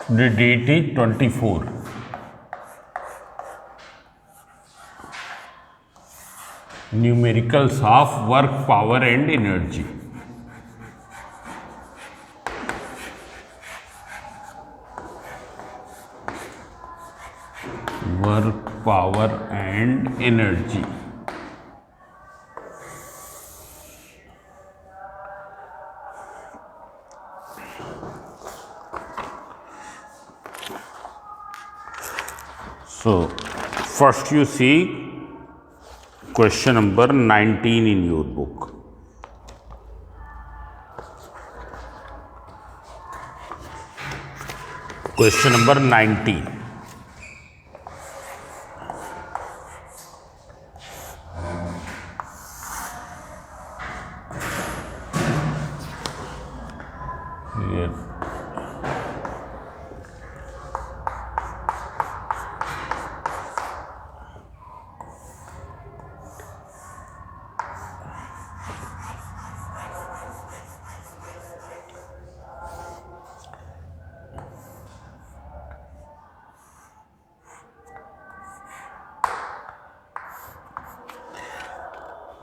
The date is 24. Numericals of work, power and energy. Work, power and energy. So, first you see question number 19 in your book. Question number 19. Here.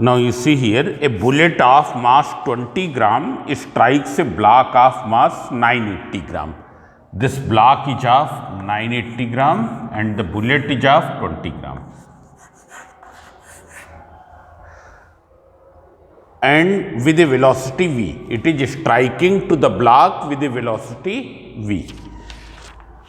Now you see here, a bullet of mass 20 gram strikes a block of mass 980 gram. This block is of 980 gram and the bullet is of 20 gram. And with a velocity v, it is striking to the block with a velocity v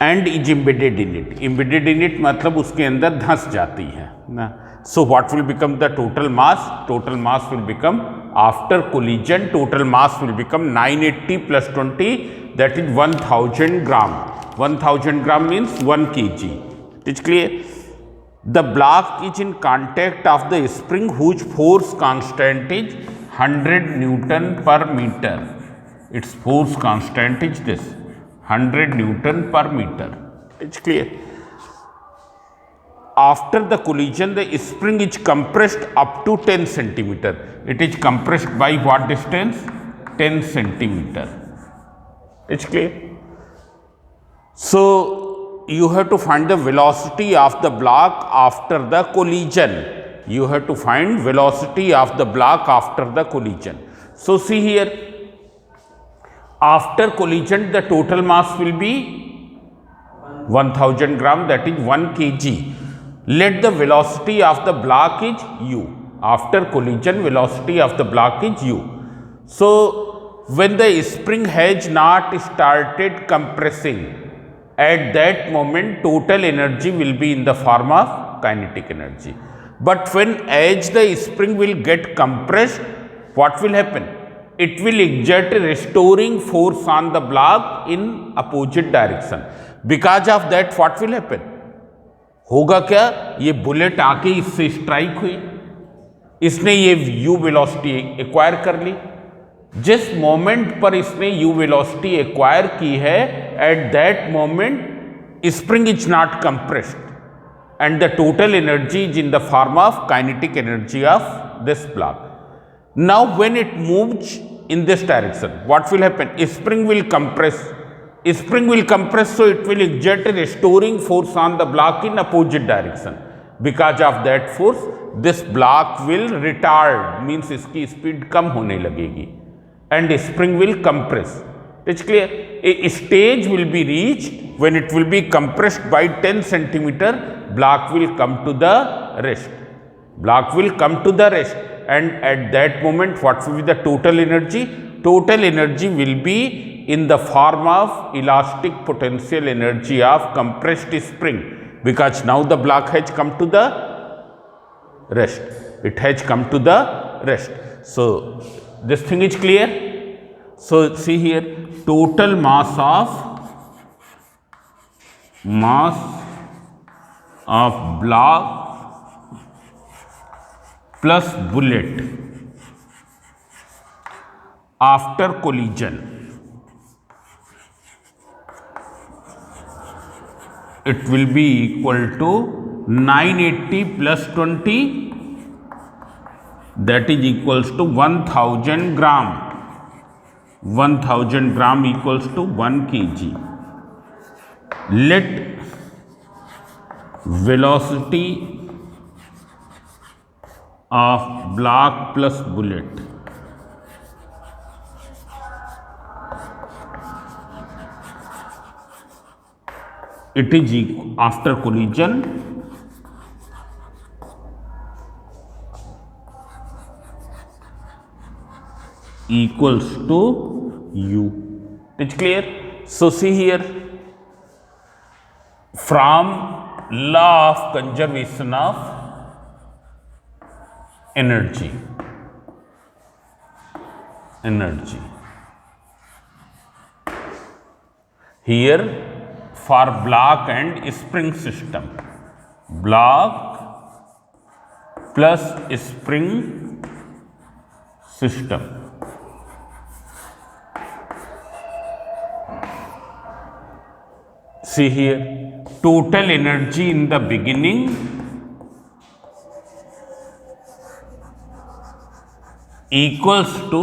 and is embedded in it. Embedded in it मतलब उसके अंदर धंस जाती है ना. So what will become the total mass? Total mass will become, after collision, total mass will become 980 plus 20, that is 1000 gram. 1000 gram means 1 kg. It is clear? The block is in contact of the spring whose force constant is 100 Newton per meter. Its force constant is this, 100 Newton per meter. It is clear? After the collision, the spring is compressed up to 10 centimeter. It is compressed by what distance? 10 centimeter. It's clear? So, you have to find the velocity of the block after the collision. You have to find velocity of the block after the collision. So, see here, after collision, the total mass will be 1000 gram, that is 1 kg. Let the velocity of the block is u. After collision, velocity of the block is u. So, when the spring has not started compressing, at that moment total energy will be in the form of kinetic energy. But when as the spring will get compressed, what will happen? It will exert a restoring force on the block in opposite direction. Because of that, what will happen? होगा क्या? ये bullet आके इससे strike हुई, इसने ये you velocity acquire कर ली. जिस मोमेंट पर इसने यू वेलोसिटी एक्वायर की है, at that moment spring is not compressed and the total energy is in the form of kinetic energy of this block. Now, when it moves in this direction, what will happen? Spring will compress. Spring will compress, so it will exert a restoring force on the block in opposite direction. Because of that force, this block will retard, means इसकी speed कम होने लगेगी, and spring will compress. It's clear? A stage will be reached when it will be compressed by 10 centimeter. Block will come to the rest. Block will come to the rest, and at that moment, what will be the total energy? Total energy will be in the form of elastic potential energy of compressed spring, because now the block has come to the rest. It has come to the rest. So, this thing is clear. So, see here, total mass of block plus bullet after collision, it will be equal to 980 plus 20, that is equals to 1000 gram. 1000 gram equals to 1 kg. Let velocity of block plus bullet it is after collision equals to u. It's clear? So see here, from law of conservation of energy, here for block and spring system, block plus spring system, see here, total energy in the beginning equals to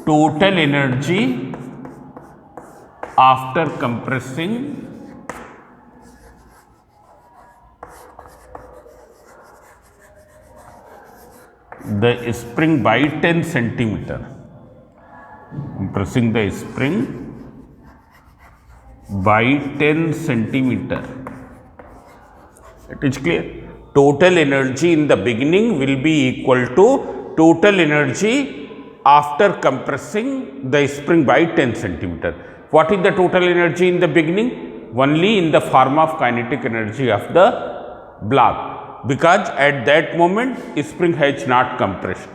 total energy after compressing the spring by 10 centimeter. Compressing the spring by 10 centimeter. It is clear? Total energy in the beginning will be equal to total energy after compressing the spring by 10 centimeter. What is the total energy in the beginning? Only in the form of kinetic energy of the block, because at that moment spring has not compressed.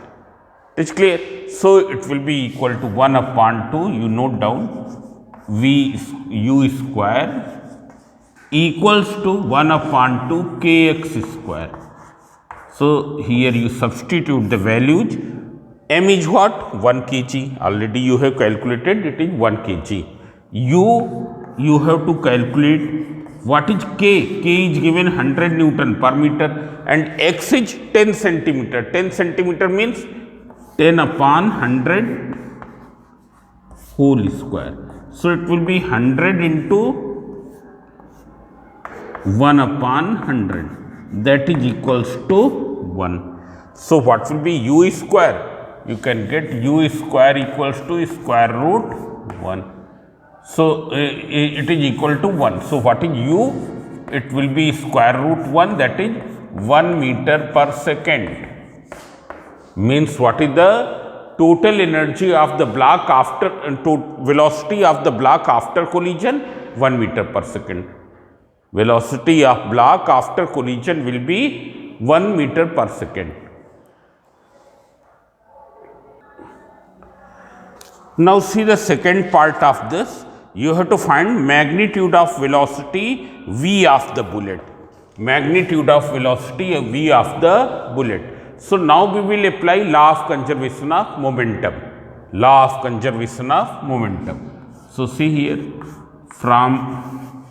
It is clear? So it will be equal to 1 upon 2, you note down, u square equals to 1 upon 2 kx square. So here you substitute the values. M is what? 1 kg. Already you have calculated, it is 1 kg. You have to calculate what is K. K is given 100 Newton per meter and X is 10 centimeter. 10 centimeter means 10 upon 100 whole square. So it will be 100 into 1 upon 100, that is equals to 1. So what will be u square? You can get u square equals to square root 1. So it is equal to 1. So what is u? It will be square root 1, that is 1 meter per second. Means what is the total energy of the block after velocity of the block after collision? 1 meter per second. Velocity of block after collision will be 1 meter per second. Now see the second part of this. You have to find magnitude of velocity v of the bullet. Magnitude of velocity v of the bullet. So now we will apply law of conservation of momentum. Law of conservation of momentum. So see here, from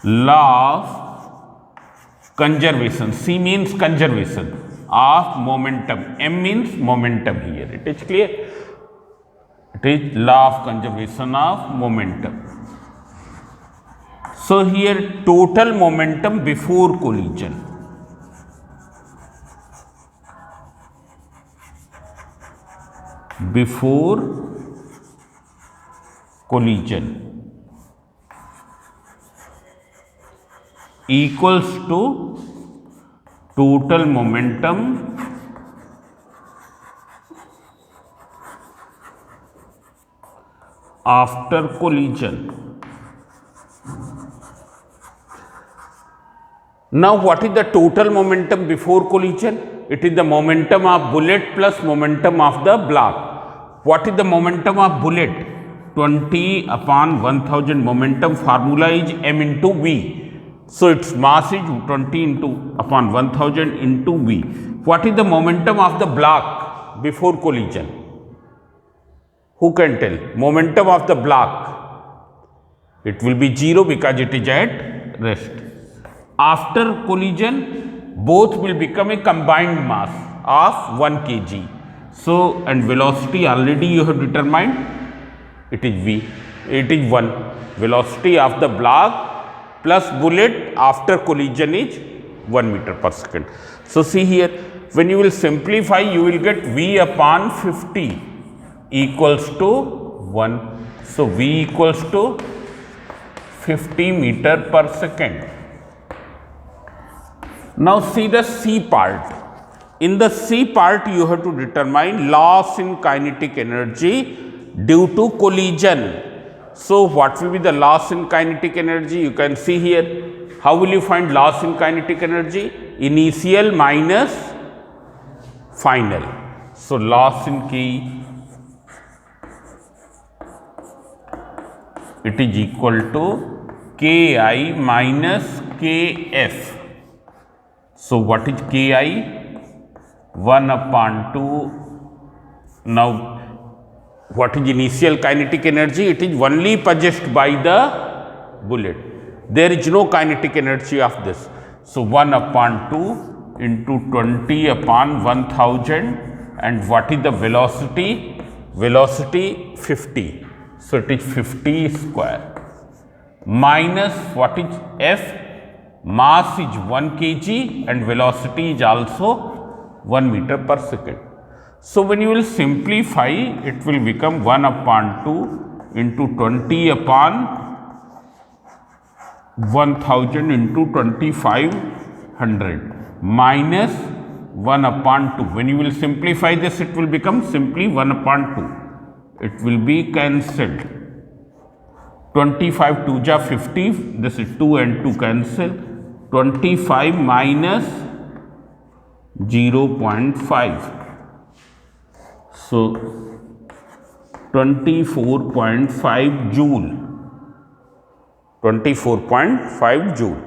law of conservation, C means conservation of momentum, M means momentum here. It is clear? It is law of conservation of momentum. So here total momentum before collision. Before collision equals to total momentum after collision. Now what is the total momentum before collision? It is the momentum of bullet plus momentum of the block. What is the momentum of bullet? 20 upon 1000. Momentum formula is m into v. So its mass is 20 into upon 1000 into v. What is the momentum of the block before collision? Who can tell? Momentum of the block. It will be 0 because it is at rest. After collision, both will become a combined mass. of 1 kg. So, and velocity already you have determined, it is v, it is 1. Velocity of the block plus bullet after collision is 1 meter per second. So, see here, when you will simplify, you will get v upon 50 equals to 1. So, v equals to 50 meter per second. Now, see the C part. In the C part, you have to determine loss in kinetic energy due to collision. So, what will be the loss in kinetic energy? You can see here. How will you find loss in kinetic energy? Initial minus final. So, loss in K, it is equal to Ki minus Kf. So, what is Ki? 1 upon 2. Now, what is initial kinetic energy? It is only possessed by the bullet. There is no kinetic energy of this. So, 1 upon 2 into 20 upon 1000, and what is the velocity? Velocity 50. So, it is 50 square minus what is F? Mass is 1 kg and velocity is also 1 meter per second. So, when you will simplify, it will become 1 upon 2 into 20 upon 1000 into 2500 minus 1 upon 2. When you will simplify this, it will become simply 1 upon 2. It will be cancelled. 25 2 ja 50, this is 2 and 2 cancel. 25 minus 0.5. So, 24.5 joule. 24.5 joule.